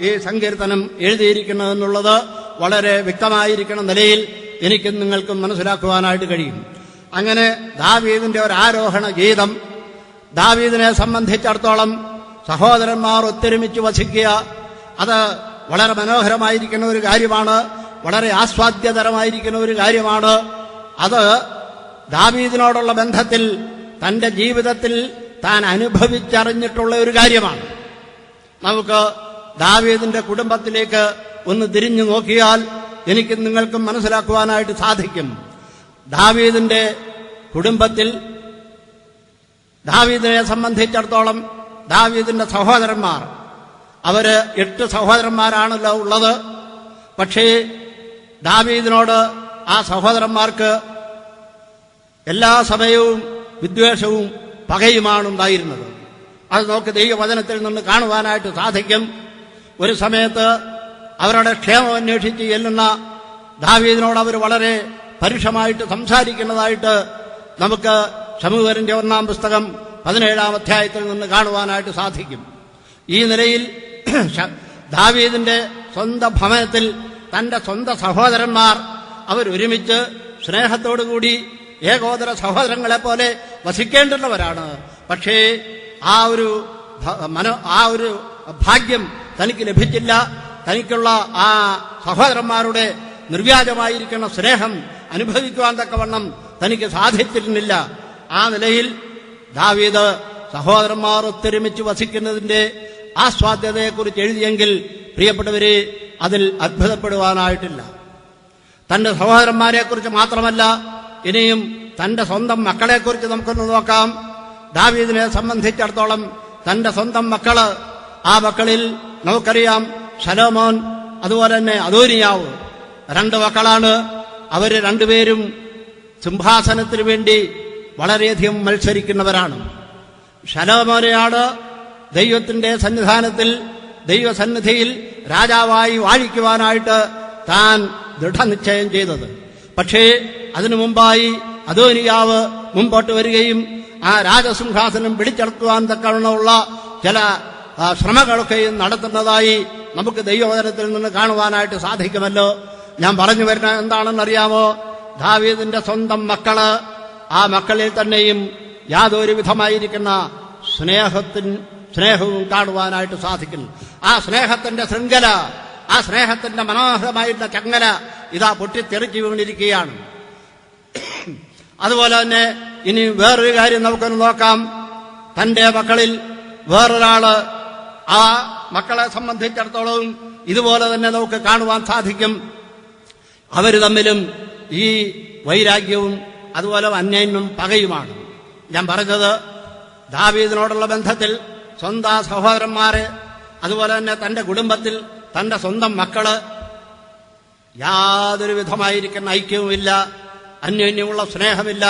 ഈ സങ്കീർത്തനം എഴുതിയിരിക്കുന്നതെന്നുള്ളത് വളരെ വ്യക്തമായിരിക്കുന്ന നിലയിൽ എനിക്കും നിങ്ങൾക്കും മനസ്സിലാക്കുവാനായിട്ട് കഴിയും. അങ്ങനെ ദാവീദിന്റെ ഒരു ആരോഹണ ഗീതം, ദാവീദിനെ സംബന്ധിച്ചിടത്തോളം സഹോദരന്മാർ ഒത്തൊരുമിച്ച് വസിക്കുക, അത് വളരെ മനോഹരമായിരിക്കുന്ന ഒരു കാര്യമാണ്, വളരെ ആസ്വാദ്യതരമായിരിക്കുന്ന ഒരു കാര്യമാണ്. അത് ദാവീദിനോടുള്ള ബന്ധത്തിൽ തന്റെ ജീവിതത്തിൽ താൻ അനുഭവിച്ചറിഞ്ഞിട്ടുള്ള ഒരു കാര്യമാണ്. നമുക്ക് ദാവീദിന്റെ കുടുംബത്തിലേക്ക് ഒന്ന് തിരിഞ്ഞു നോക്കിയാൽ എനിക്കും നിങ്ങൾക്കും മനസ്സിലാക്കുവാനായിട്ട് സാധിക്കും. ദാവീദിന്റെ കുടുംബത്തിൽ ദാവീദിനെ സംബന്ധിച്ചിടത്തോളം ദാവീദിന്റെ സഹോദരന്മാർ, അവര് 8 സഹോദരന്മാരാണല്ലോ ഉള്ളത്. പക്ഷേ ദാവീദിനോട് ആ സഹോദരന്മാർക്ക് എല്ലാ സമയവും വിദ്വേഷവും പകയുമാണ് ഉണ്ടായിരുന്നത്. അത് നമുക്ക് ദൈവവചനത്തിൽ നിന്ന് കാണുവാനായിട്ട് സാധിക്കും. ഒരു സമയത്ത് അവരുടെ ക്ഷേമം അന്വേഷിച്ച് ചെല്ലുന്ന ദാവീദിനോട് അവർ വളരെ പരുഷമായിട്ട് സംസാരിക്കുന്നതായിട്ട് നമുക്ക് ശമൂവേലിന്റെ 1-ാം പുസ്തകം 17-ാം അധ്യായത്തിൽ നിന്ന് കാണുവാനായിട്ട് സാധിക്കും. ഈ നിലയിൽ ദാവീദിന്റെ സ്വന്തം ഭവനത്തിൽ തന്റെ സ്വന്തം സഹോദരന്മാർ അവരൊരുമിച്ച് സ്നേഹത്തോടുകൂടി ഏകോദര സഹോദരങ്ങളെ പോലെ വസിക്കേണ്ടുന്നവരാണ്. പക്ഷേ ആ ഒരു ഭാഗ്യം തനിക്ക് ലഭിച്ചില്ല. തനിക്കുള്ള ആ സഹോദരന്മാരുടെ നിർവ്യാജമായിരിക്കുന്ന സ്നേഹം അനുഭവിക്കുവാൻ തക്കവണ്ണം തനിക്ക് സാധിച്ചിരുന്നില്ല. ആ നിലയിൽ ദാവീദ് സഹോദരന്മാർ ഒത്തൊരുമിച്ച് വസിക്കുന്നതിന്റെ ആസ്വാദ്യതയെക്കുറിച്ച് എഴുതിയെങ്കിൽ പ്രിയപ്പെട്ടവരെ, അതിൽ അത്ഭുതപ്പെടുവാനായിട്ടില്ല. തന്റെ സഹോദരന്മാരെക്കുറിച്ച് മാത്രമല്ല, ഇനിയും തന്റെ സ്വന്തം മക്കളെക്കുറിച്ച് നമുക്കൊന്ന് നോക്കാം. ദാവീദിനെ സംബന്ധിച്ചിടത്തോളം തന്റെ സ്വന്തം മക്കള്, ആ മക്കളിൽ നമുക്കറിയാം ശലോമോൻ, അതുപോലെ തന്നെ അദോനിയാവ്, 2 മക്കളാണ്. അവര് രണ്ടുപേരും സിംഹാസനത്തിനു വേണ്ടി വളരെയധികം മത്സരിക്കുന്നവരാണ്. ശലോമോനെയാണ് ദൈവത്തിന്റെ സന്നിധാനത്തിൽ ദൈവസന്നിധിയിൽ രാജാവായി വാഴിക്കുവാനായിട്ട് താൻ ദൃഢനിശ്ചയം ചെയ്തത്. പക്ഷേ അതിനു മുമ്പായി അദോനിയാവ് മുമ്പോട്ട് വരികയും ആ രാജസിംഹാസനം പിടിച്ചെടുക്കുവാൻ തക്കവണ്ണമുള്ള ചില ശ്രമങ്ങളൊക്കെയും നടത്തുന്നതായി നമുക്ക് ദൈവവചനത്തിൽ നിന്ന് കാണുവാനായിട്ട് സാധിക്കുമല്ലോ. ഞാൻ പറഞ്ഞു വരുന്ന എന്താണെന്നറിയാമോ? ദാവീദിന്റെ സ്വന്തം മക്കള്, ആ മക്കളിൽ തന്നെയും യാതൊരു വിധമായിരിക്കുന്ന സ്നേഹവും കാണുവാനായിട്ട് സാധിക്കുന്നു. ആ സ്നേഹത്തിന്റെ ശൃംഖല, ആ സ്നേഹത്തിന്റെ മനോഹരമായിട്ടുള്ള ചങ്ങല ഇതാ പൊട്ടിത്തെറിച്ചു വീണിരിക്കുകയാണ്. അതുപോലെ തന്നെ ഇനി വേറൊരു കാര്യം നമുക്കൊന്ന് നോക്കാം. തന്റെ മക്കളിൽ വേറൊരാള്, ആ മക്കളെ സംബന്ധിച്ചിടത്തോളം ഇതുപോലെ തന്നെ നമുക്ക് കാണുവാൻ സാധിക്കും. അവര് തമ്മിലും ഈ വൈരാഗ്യവും അതുപോലെ അന്യോന്യം പകയുമാണ്. ഞാൻ പറഞ്ഞത്, ദാവീദിനോടുള്ള ബന്ധത്തിൽ സ്വന്തം സഹോദരന്മാര്, അതുപോലെ തന്നെ തന്റെ കുടുംബത്തിൽ തന്റെ സ്വന്തം മക്കള്, യാതൊരു വിധമായിരിക്കുന്ന ഐക്യവുമില്ല, അന്യോന്യമുള്ള സ്നേഹമില്ല.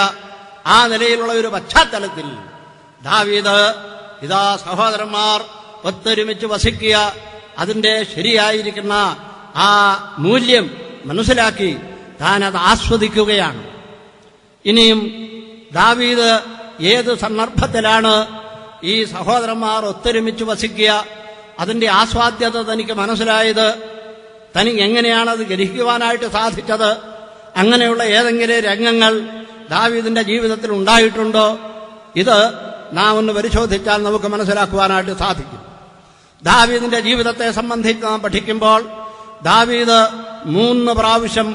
ആ നിലയിലുള്ള ഒരു പശ്ചാത്തലത്തിൽ ദാവീദ് ഇതാ സഹോദരന്മാർ ഒത്തൊരുമിച്ച് വസിക്കുക, അതിന്റെ ശരിയായിരിക്കുന്ന ആ മൂല്യം മനസ്സിലാക്കി താൻ അത് ആസ്വദിക്കുകയാണ്. ഇനിയും ദാവീദ് ഏത് സന്ദർഭത്തിലാണ് ഈ സഹോദരന്മാർ ഒത്തൊരുമിച്ച് വസിക്കുക, അതിന്റെ ആസ്വാദ്യത തനിക്ക് മനസ്സിലായത്, തനിക്ക് എങ്ങനെയാണത് ഗ്രഹിക്കുവാനായിട്ട് സാധിച്ചത്, അങ്ങനെയുള്ള ഏതെങ്കിലും രംഗങ്ങൾ ദാവീദിന്റെ ജീവിതത്തിൽ ഉണ്ടായിട്ടുണ്ടോ? ഇത് നാം ഒന്ന് പരിശോധിച്ചാൽ നമുക്ക് മനസ്സിലാക്കുവാനായിട്ട് സാധിക്കും. ദാവീദിന്റെ ജീവിതത്തെ സംബന്ധിച്ച് നാം പഠിക്കുമ്പോൾ ദാവീദ് 3 പ്രാവശ്യം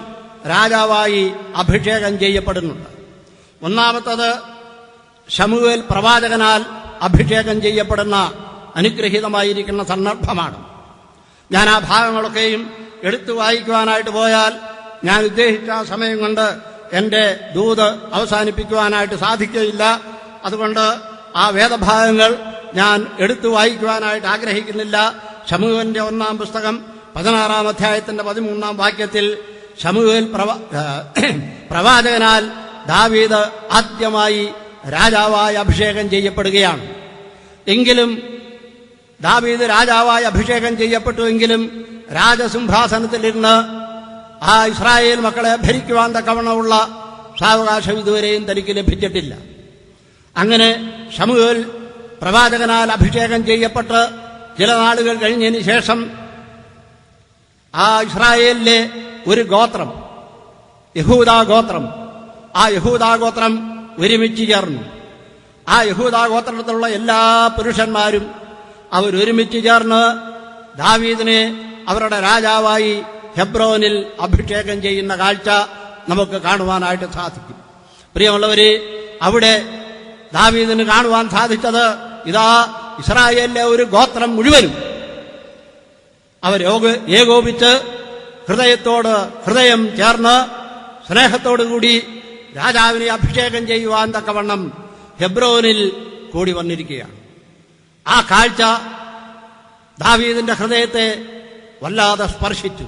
രാജാവായി അഭിഷേകം ചെയ്യപ്പെടുന്നുണ്ട്. ഒന്നാമത്തത് ശമൂവേൽ പ്രവാചകനാൽ അഭിഷേകം ചെയ്യപ്പെടുന്ന അനുഗ്രഹീതമായിരിക്കുന്ന സന്ദർഭമാണ്. ഞാൻ ആ ഭാഗങ്ങളൊക്കെയും എടുത്തു വായിക്കുവാനായിട്ട് പോയാൽ ഞാൻ ഉദ്ദേശിച്ച സമയം കൊണ്ട് എന്റെ ദൂത് അവസാനിപ്പിക്കുവാനായിട്ട് സാധിക്കുകയില്ല. അതുകൊണ്ട് ആ വേദഭാഗങ്ങൾ ഞാൻ എടുത്തു വായിക്കുവാനായിട്ട് ആഗ്രഹിക്കുന്നില്ല. ശമൂവേലിന്റെ 1-ാം പുസ്തകം 16-ാം അധ്യായത്തിന്റെ 13-ാം വാക്യത്തിൽ ശമൂവേൽ പ്രവാചകനാൽ ദാവീദ് ആദ്യമായി രാജാവായി അഭിഷേകം ചെയ്യപ്പെടുകയാണ്. എങ്കിലും ദാവീദ് രാജാവായി അഭിഷേകം ചെയ്യപ്പെട്ടുവെങ്കിലും രാജസിംഹാസനത്തിലിരുന്ന് ആ ഇസ്രായേൽ മക്കളെ ഭരിക്കുവാൻ തക്കവണ്ണമുള്ള സാവകാശം ഇതുവരെയും തനിക്ക് ലഭിച്ചിട്ടില്ല. അങ്ങനെ ശമൂവേൽ പ്രവാചകനാൽ അഭിഷേകം ചെയ്യപ്പെട്ട് ചില നാളുകൾ കഴിഞ്ഞതിന് ശേഷം ആ ഇസ്രായേലിലെ ഒരു ഗോത്രം, യഹൂദാ ഗോത്രം, ആ യഹൂദാ ഗോത്രം ഒരുമിച്ച് ചേർന്നു. ആ യഹൂദാ ഗോത്രത്തിലുള്ള എല്ലാ പുരുഷന്മാരും അവരൊരുമിച്ച് ചേർന്ന് ദാവീദിനെ അവരുടെ രാജാവായി ഹെബ്രോനിൽ അഭിഷേകം ചെയ്യുന്ന കാഴ്ച നമുക്ക് കാണുവാനായിട്ട് സാധിക്കും. പ്രിയമുള്ളവരെ, അവിടെ ദാവീദിന് കാണുവാൻ സാധിച്ചത് ഇതാ ഇസ്രായേലിലെ ഒരു ഗോത്രം മുഴുവനും അവർ ഏകോപിച്ച് ഹൃദയത്തോട് ഹൃദയം ചേർന്ന് സ്നേഹത്തോടുകൂടി രാജാവിനെ അഭിഷേകം ചെയ്യുവാൻ തക്കവണ്ണം ഹെബ്രോനിൽ കൂടി വന്നിരിക്കുകയാണ്. ആ കാഴ്ച ദാവീദിന്റെ ഹൃദയത്തെ വല്ലാതെ സ്പർശിച്ചു.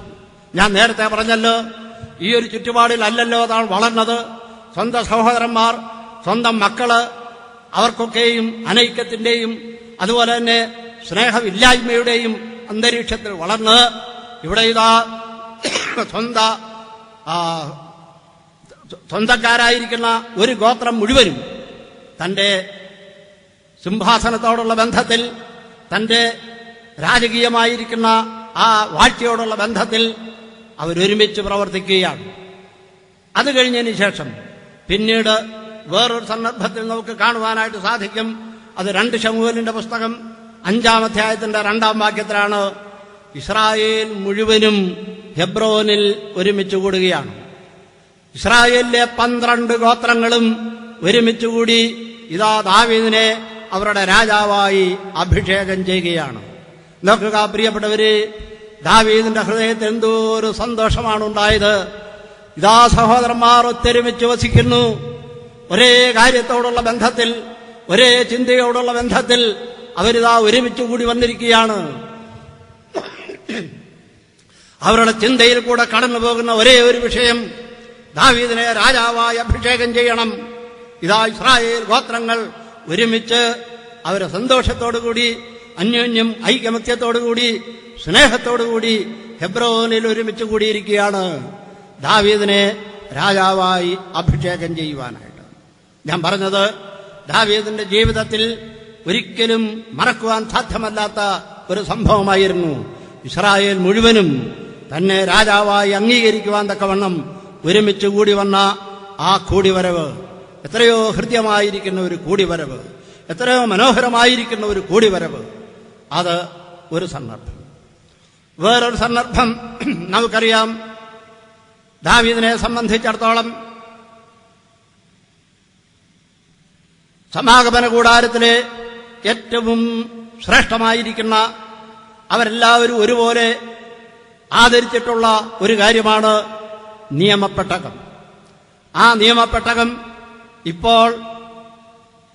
ഞാൻ നേരത്തെ പറഞ്ഞല്ലോ, ഈ ഒരു ചുറ്റുപാടിൽ അല്ലല്ലോ താൻ വളർന്നത്. സ്വന്തം സഹോദരന്മാർ, സ്വന്തം മക്കള്, അവർക്കൊക്കെയും അനൈക്യത്തിന്റെയും അതുപോലെ തന്നെ സ്നേഹമില്ലായ്മയുടെയും അന്തരീക്ഷത്തിൽ വളർന്ന് ഇവിടെ ഇതാ സ്വന്തക്കാരായിരിക്കുന്ന ഒരു ഗോത്രം മുഴുവനും തന്റെ സിംഹാസനത്തോടുള്ള ബന്ധത്തിൽ, തന്റെ രാജകീയമായിരിക്കുന്ന ആ വാഴ്ചയോടുള്ള ബന്ധത്തിൽ അവരൊരുമിച്ച് പ്രവർത്തിക്കുകയാണ്. അത് കഴിഞ്ഞതിന് ശേഷം പിന്നീട് വേറൊരു സന്ദർഭത്തിൽ നമുക്ക് കാണുവാനായിട്ട് സാധിക്കും. അത് 2 ശമൂവേലിന്റെ പുസ്തകം 5-ാം അധ്യായത്തിന്റെ 2-ാം വാക്യത്തിലാണ്. ഇസ്രായേൽ മുഴുവനും ഹെബ്രോനിൽ ഒരുമിച്ച് കൂടുകയാണ്. ഇസ്രായേലിലെ 12 ഗോത്രങ്ങളും ഒരുമിച്ചുകൂടി ഇതാ ദാവീദിനെ അവരുടെ രാജാവായി അഭിഷേകം ചെയ്യുകയാണ്. നോക്കുക പ്രിയപ്പെട്ടവര്, ദാവീദിന്റെ ഹൃദയത്തിൽ എന്തോ ഒരു സന്തോഷമാണ് ഉണ്ടായത്. ഇതാ സഹോദരന്മാർ ഒത്തൊരുമിച്ച് വസിക്കുന്നു. ഒരേ കാര്യത്തോടുള്ള ബന്ധത്തിൽ, ഒരേ ചിന്തയോടുള്ള ബന്ധത്തിൽ അവരിതാ ഒരുമിച്ച് കൂടി വന്നിരിക്കുകയാണ്. അവരുടെ ചിന്തയിൽ കൂടെ കടന്നു പോകുന്ന ഒരേ ഒരു വിഷയം, ദാവീദിനെ രാജാവായി അഭിഷേകം ചെയ്യണം. ഇതാ ഇസ്രായേൽ ഗോത്രങ്ങൾ ഒരുമിച്ച് അവരെ സന്തോഷത്തോടുകൂടി, അന്യോന്യം ഐകമത്യത്തോടുകൂടി, സ്നേഹത്തോടുകൂടി ഹെബ്രോനിൽ ഒരുമിച്ച് കൂടിയിരിക്കുകയാണ് ദാവീദിനെ രാജാവായി അഭിഷേകം ചെയ്യുവാനായിട്ട്. ഞാൻ പറഞ്ഞത്, ദാവീദിന്റെ ജീവിതത്തിൽ ഒരിക്കലും മറക്കുവാൻ സാധ്യമല്ലാത്ത ഒരു സംഭവമായിരുന്നു. ഇസ്രായേൽ മുഴുവനും തന്നെ രാജാവായി അംഗീകരിക്കുവാൻ തക്കവണ്ണം ഒരുമിച്ച് കൂടി വന്ന ആ കൂടിവരവ്, എത്രയോ ഹൃദ്യമായിരിക്കുന്ന ഒരു കൂടിവരവ്, എത്രയോ മനോഹരമായിരിക്കുന്ന ഒരു കൂടിവരവ്. അത് ഒരു സന്ദർഭം. വേറൊരു സന്ദർഭം നമുക്കറിയാം. ദാവീദിനെ സംബന്ധിച്ചിടത്തോളം സമാഗമന കൂടാരത്തിലെ ഏറ്റവും ശ്രേഷ്ഠമായിരിക്കുന്ന, അവരെല്ലാവരും ഒരുപോലെ ആദരിച്ചിട്ടുള്ള ഒരു കാര്യമാണ് നിയമപ്പെട്ടകം. ആ നിയമപ്പെട്ടകം ഇപ്പോൾ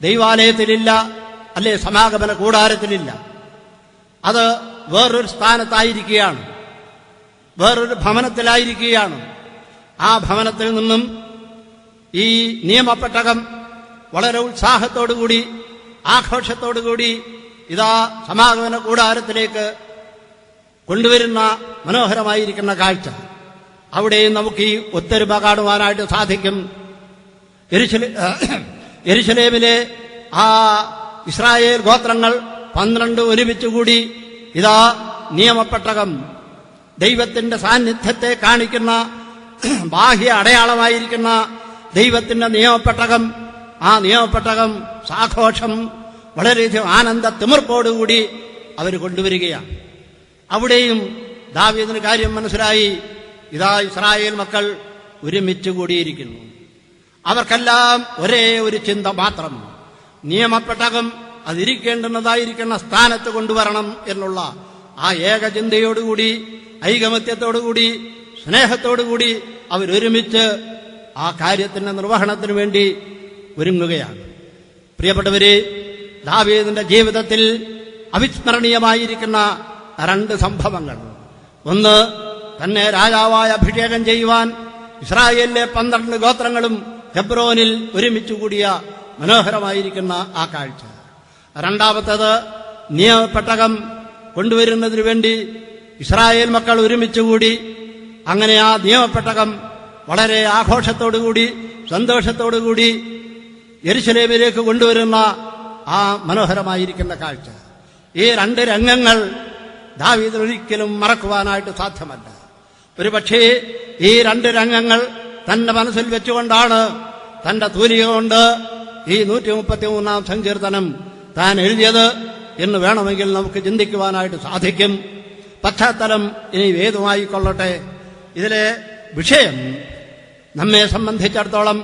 ദൈവാലയത്തിലില്ല, അല്ലെ സമാഗമന കൂടാരത്തിലില്ല. അത് വേറൊരു സ്ഥാനത്തായിരിക്കുകയാണ്, വേറൊരു ഭവനത്തിലായിരിക്കുകയാണ്. ആ ഭവനത്തിൽ നിന്നും ഈ നിയമപ്പെട്ടകം വളരെ ഉത്സാഹത്തോടുകൂടി, ആഘോഷത്തോടുകൂടി ഇതാ സമാഗമന കൂടാരത്തിലേക്ക് കൊണ്ടുവരുന്ന മനോഹരമായിരിക്കുന്ന കാഴ്ച. അവിടെയും നമുക്ക് ഈ ഒത്തൊരുമ കാണുവാനായിട്ട് സാധിക്കും. യെരുശലേമിലെ ആ ഇസ്രായേൽ ഗോത്രങ്ങൾ 12 ഒരുമിച്ചുകൂടി ഇതാ നിയമപ്പെട്ടകം, ദൈവത്തിന്റെ സാന്നിധ്യത്തെ കാണിക്കുന്ന ബാഹ്യ അടയാളമായിരിക്കുന്ന ദൈവത്തിന്റെ നിയമപ്പെട്ടകം, ആ നിയമപ്പെട്ടകം സാഘോഷം വളരെയധികം ആനന്ദ തിമിർപ്പോടുകൂടി അവർ കൊണ്ടുവരികയാണ്. അവിടെയും ദാവീദിന് കാര്യം മനസ്സിലായി. ഇതാ ഇസ്രായേൽ മക്കൾ ഒരുമിച്ച് കൂടിയിരിക്കുന്നു. അവർക്കെല്ലാം ഒരേ ഒരു ചിന്ത മാത്രം, നിയമപ്പെട്ടകം അതിരിക്കേണ്ടുന്നതായിരിക്കുന്ന സ്ഥാനത്ത് കൊണ്ടുവരണം എന്നുള്ള ആ ഏക ചിന്തയോടുകൂടി, ഐകമത്യത്തോടുകൂടി, സ്നേഹത്തോടുകൂടി അവരൊരുമിച്ച് ആ കാര്യത്തിന്റെ നിർവഹണത്തിനു വേണ്ടി ഒരുങ്ങുകയാണ്. പ്രിയപ്പെട്ടവരെ, ദാവീദിന്റെ ജീവിതത്തിൽ അവിസ്മരണീയമായിരിക്കുന്ന 2 സംഭവങ്ങൾ. ഒന്ന്, തന്നെ രാജാവായി അഭിഷേകം ചെയ്യുവാൻ ഇസ്രായേലിലെ 12 ഗോത്രങ്ങളും ഹെബ്രോനിൽ ഒരുമിച്ച് കൂടിയ മനോഹരമായിരിക്കുന്ന ആ കാഴ്ച. രണ്ടാമത്തേത്, നിയമപ്പെട്ടകം കൊണ്ടുവരുന്നതിനു വേണ്ടി ഇസ്രായേൽ മക്കൾ ഒരുമിച്ചുകൂടി. അങ്ങനെ ആ നിയമപ്പെട്ടകം വളരെ ആഘോഷത്തോടുകൂടി, സന്തോഷത്തോടുകൂടി യെരുശലേമിലേക്ക് കൊണ്ടുവരുന്ന ആ മനോഹരമായിരിക്കുന്ന കാഴ്ച. ഈ 2 രംഗങ്ങൾ ദാവീദിന് ഒരിക്കലും മറക്കുവാനായിട്ട് സാധ്യമല്ല. ഒരുപക്ഷേ ഈ രണ്ട് രംഗങ്ങൾ തന്റെ മനസ്സിൽ വെച്ചുകൊണ്ടാണ് തന്റെ തൂലിക കൊണ്ട് ഈ 133-ാം സങ്കീർത്തനം താൻ എഴുതിയത് എന്ന് വേണമെങ്കിൽ നമുക്ക് ചിന്തിക്കുവാനായിട്ട് സാധിക്കും. പശ്ചാത്തലം ഇനി ഏതുമായി കൊള്ളട്ടെ, ഇതിലെ വിഷയം നമ്മെ സംബന്ധിച്ചിടത്തോളം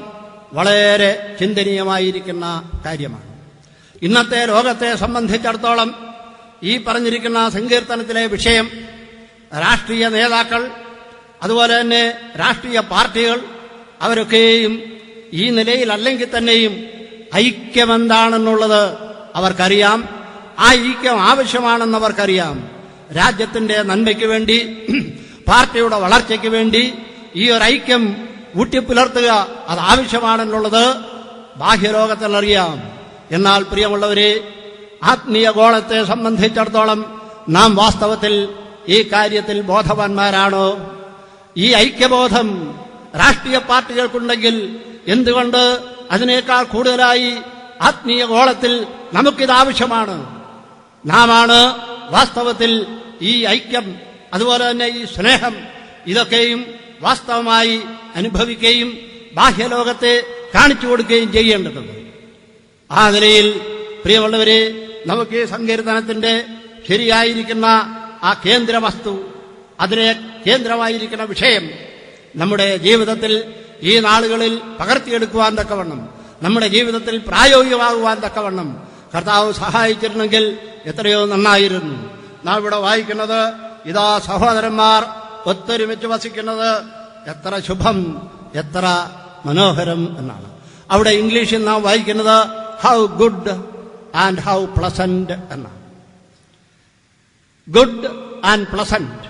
വളരെ ചിന്തനീയമായിരിക്കുന്ന കാര്യമാണ്. ഇന്നത്തെ ലോകത്തെ സംബന്ധിച്ചിടത്തോളം ഈ പറഞ്ഞിരിക്കുന്ന സങ്കീർത്തനത്തിലെ വിഷയം രാഷ്ട്രീയ നേതാക്കൾ, അതുപോലെ തന്നെ രാഷ്ട്രീയ പാർട്ടികൾ അവരൊക്കെയും ഈ നിലയിലല്ലെങ്കിൽ തന്നെയും ഐക്യമെന്താണെന്നുള്ളത് അവർക്കറിയാം. ആ ഐക്യം ആവശ്യമാണെന്നവർക്കറിയാം. രാജ്യത്തിന്റെ നന്മയ്ക്ക് വേണ്ടി, പാർട്ടിയുടെ വളർച്ചയ്ക്ക് വേണ്ടി ഈ ഒരു ഐക്യം ഊട്ടിപ്പുലർത്തുക അത് ആവശ്യമാണെന്നുള്ളത് ബാഹ്യലോകത്തിലറിയാം. എന്നാൽ പ്രിയമുള്ളവരെ, ആത്മീയ ഗോളത്തെ സംബന്ധിച്ചിടത്തോളം നാം വാസ്തവത്തിൽ ഈ കാര്യത്തിൽ ബോധവാന്മാരാണോ? ഈ ഐക്യബോധം രാഷ്ട്രീയ പാർട്ടികൾക്കുണ്ടെങ്കിൽ എന്തുകൊണ്ട് അതിനേക്കാൾ കൂടുതലായി ആത്മീയ ഗോളത്തിൽ നമുക്കിത് ആവശ്യമാണ്? നാമാണ് വാസ്തവത്തിൽ ഈ ഐക്യം, അതുപോലെ തന്നെ ഈ സ്നേഹം, ഇതൊക്കെയും വാസ്തവമായി അനുഭവിക്കുകയും ബാഹ്യലോകത്തെ കാണിച്ചു കൊടുക്കുകയും ചെയ്യേണ്ടതുണ്ട്. ആ നിലയിൽ പ്രിയമുള്ളവരെ, നമുക്ക് ഈ സങ്കീർത്തനത്തിന്റെ ശരിയായിരിക്കുന്ന ആ കേന്ദ്ര വസ്തു, അതിനെ കേന്ദ്രമായിരിക്കുന്ന വിഷയം നമ്മുടെ ജീവിതത്തിൽ ഈ നാളുകളിൽ പകർത്തിയെടുക്കുവാൻ തക്കവണ്ണം, നമ്മുടെ ജീവിതത്തിൽ പ്രായോഗികമാകുവാൻ തക്കവണ്ണം കർത്താവ് സഹായിച്ചിരുന്നെങ്കിൽ എത്രയോ നന്നായിരുന്നു. നാം ഇവിടെ വായിക്കുന്നത്, ഇതാ സഹോദരന്മാർ ഒത്തൊരുമിച്ച് വസിക്കുന്നത് എത്ര ശുഭം, എത്ര മനോഹരം എന്നാണ്. അവിടെ ഇംഗ്ലീഷിൽ നാം വായിക്കുന്നത് how good and how pleasant എന്നാണ്. Good and pleasant,